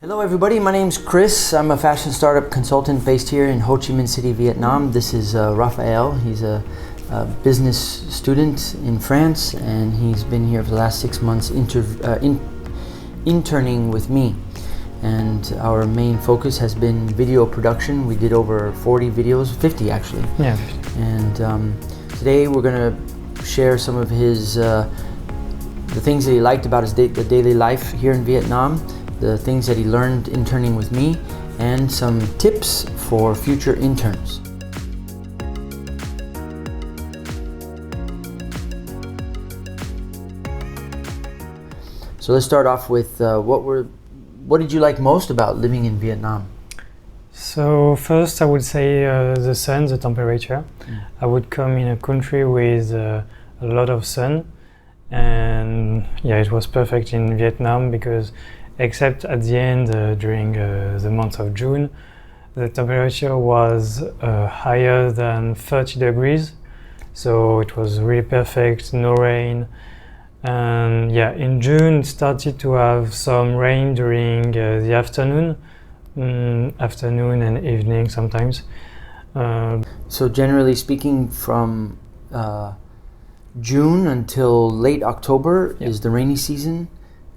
Hello everybody, my name's Chris. I'm a fashion startup consultant based here in Ho Chi Minh City, Vietnam. This is Raphael. He's a business student in France and he's been here for the last 6 months interning with me. And our main focus has been video production. We did over 40 videos, 50 actually. Yeah. And today we're going to share some of his, the things that he liked about his the daily life here in Vietnam, the things that he learned interning with me, and some tips for future interns. So let's start off with what did you like most about living in Vietnam? So first I would say the sun, the temperature. I would come in a country with a lot of sun, and yeah, it was perfect in Vietnam because except at the end during the month of June, the temperature was higher than 30 degrees. So it was really perfect, no rain. And yeah, in June it started to have some rain during the afternoon and evening sometimes. So generally speaking, from June until late October is the rainy season.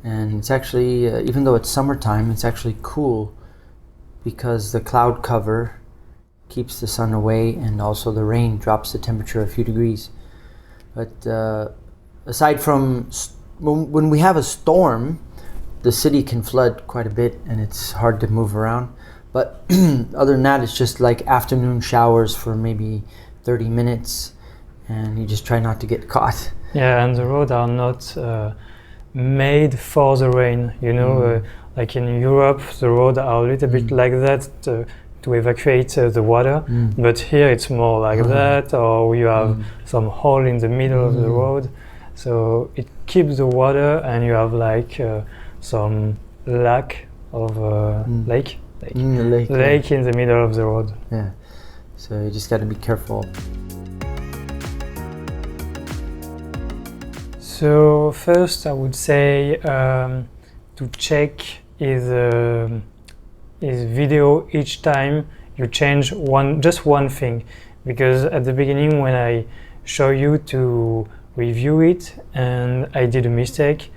And it's actually, even though it's summertime, it's actually cool because the cloud cover keeps the sun away and also the rain drops the temperature a few degrees. But aside from when we have a storm, the city can flood quite a bit and it's hard to move around. But other than that, it's just like afternoon showers for maybe 30 minutes and you just try not to get caught. Yeah, and the roads are not made for the rain, you know, like in Europe the roads are a little bit like that to evacuate the water, but here it's more like that, or you have some hole in the middle of the road, so it keeps the water and you have like some lack of lake in the middle of the road. Yeah, so you just got to be careful. So first I would say to check is video each time you change just one thing, because at the beginning when I show you to review it and I did a mistake,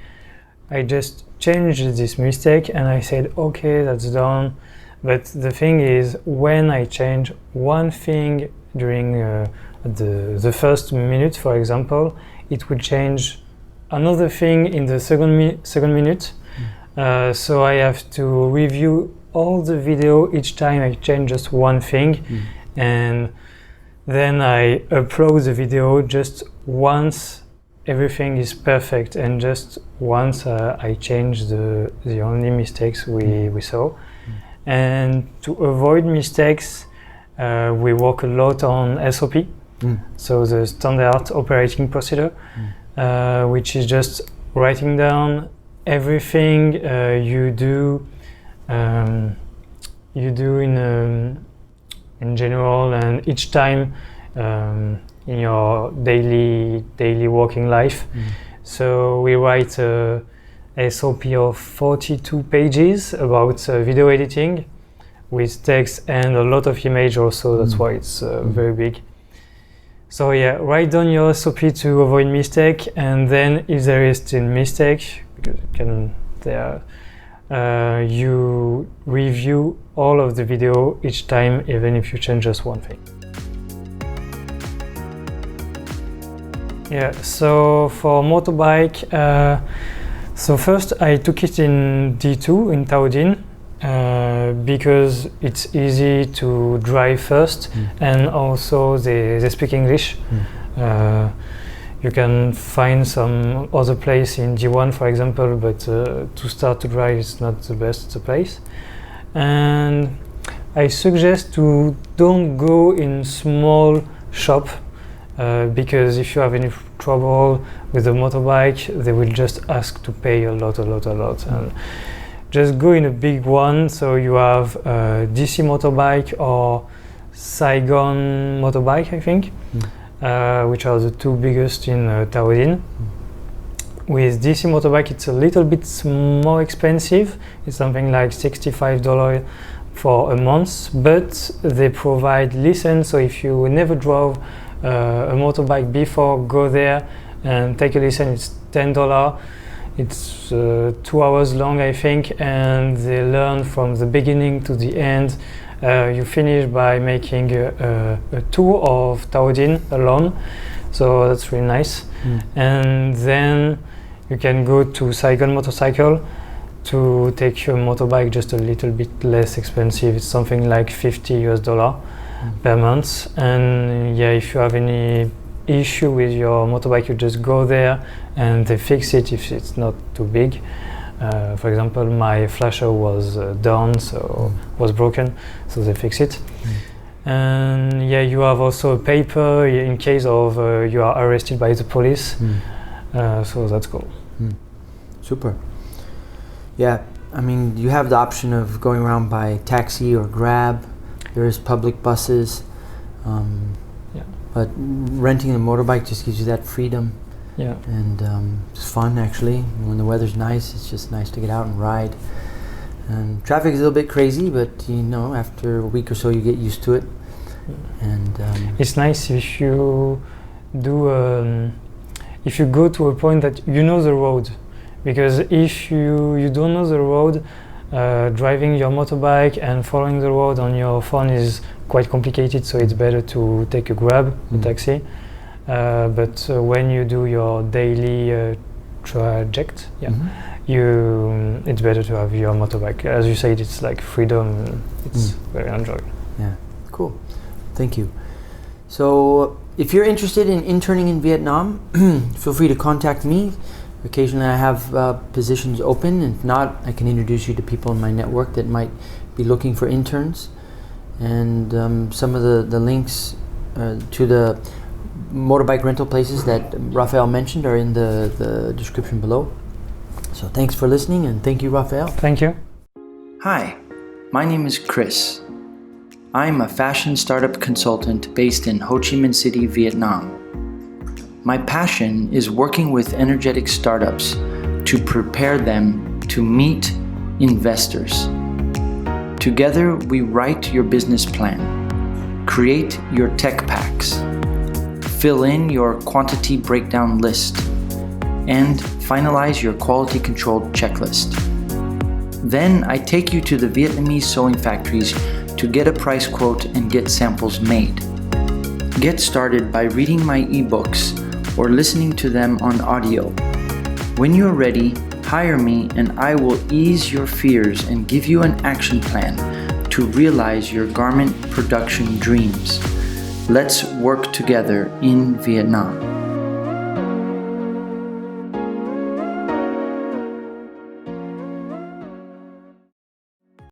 I just changed this mistake and I said okay, that's done. But the thing is, when I change one thing during the first minute, for example, it will change another thing in the second minute, so I have to review all the video each time I change just one thing, and then I upload the video just once everything is perfect and just once I change the only mistakes we saw. And to avoid mistakes, we work a lot on SOP, so the standard operating procedure. Which is just writing down everything you do in general and each time in your daily working life. So we write a SOP of 42 pages about video editing with text and a lot of image also. That's why it's very big. So yeah, write down your SOP to avoid mistake, and then if there is still mistake, because you review all of the video each time, even if you change just one thing. Yeah, so for motorbike, so first I took it in D2 in Tao Dinh, because it's easy to drive first, and also they speak English. You can find some other place in D1, for example, but to start to drive is not the best place. And I suggest to don't go in small shop, because if you have any trouble with the motorbike, they will just ask to pay a lot. And just go in a big one, so you have DC motorbike or Saigon motorbike, I think, which are the two biggest in Tao Dinh. with DC motorbike, it's a little bit more expensive. It's something like $65 for a month, but they provide lessons. So if you never drove a motorbike before, go there and take a lesson. It's $10. It's 2 hours long, I think, and they learn from the beginning to the end. You finish by making a tour of Taodin alone, so that's really nice. And then you can go to Saigon motorcycle to take your motorbike just a little bit less expensive. It's something like $50 per month. And yeah, if you have any issue with your motorbike, you just go there and they fix it if it's not too big. For example, my flasher was down, so was broken, so they fix it. And yeah, you have also a paper in case of you are arrested by the police. So that's cool. Super. Yeah, I mean, you have the option of going around by taxi or Grab. There is public buses. But renting a motorbike just gives you that freedom. Yeah. And it's fun, actually. When the weather's nice, it's just nice to get out and ride. And traffic is a little bit crazy, but you know, after a week or so, you get used to it. And it's nice if you do if you go to a point that you know the road, because if you don't know the road, driving your motorbike and following the road on your phone is quite complicated. So it's better to take a Grab, a taxi. But when you do your daily traject, it's better to have your motorbike. As you said, it's like freedom. It's very enjoyable. Yeah, cool. Thank you. So if you're interested in interning in Vietnam, feel free to contact me. Occasionally I have positions open. If not, I can introduce you to people in my network that might be looking for interns. And some of the links to the motorbike rental places that Raphael mentioned are in the description below. So thanks for listening, and thank you, Raphael. Thank you. Hi, my name is Chris. I'm a fashion startup consultant based in Ho Chi Minh City, Vietnam. My passion is working with energetic startups to prepare them to meet investors. Together, we write your business plan, create your tech packs, fill in your quantity breakdown list, and finalize your quality control checklist. Then I take you to the Vietnamese sewing factories to get a price quote and get samples made. Get started by reading my ebooks or listening to them on audio. When you're ready, hire me and I will ease your fears and give you an action plan to realize your garment production dreams. Let's work together in Vietnam.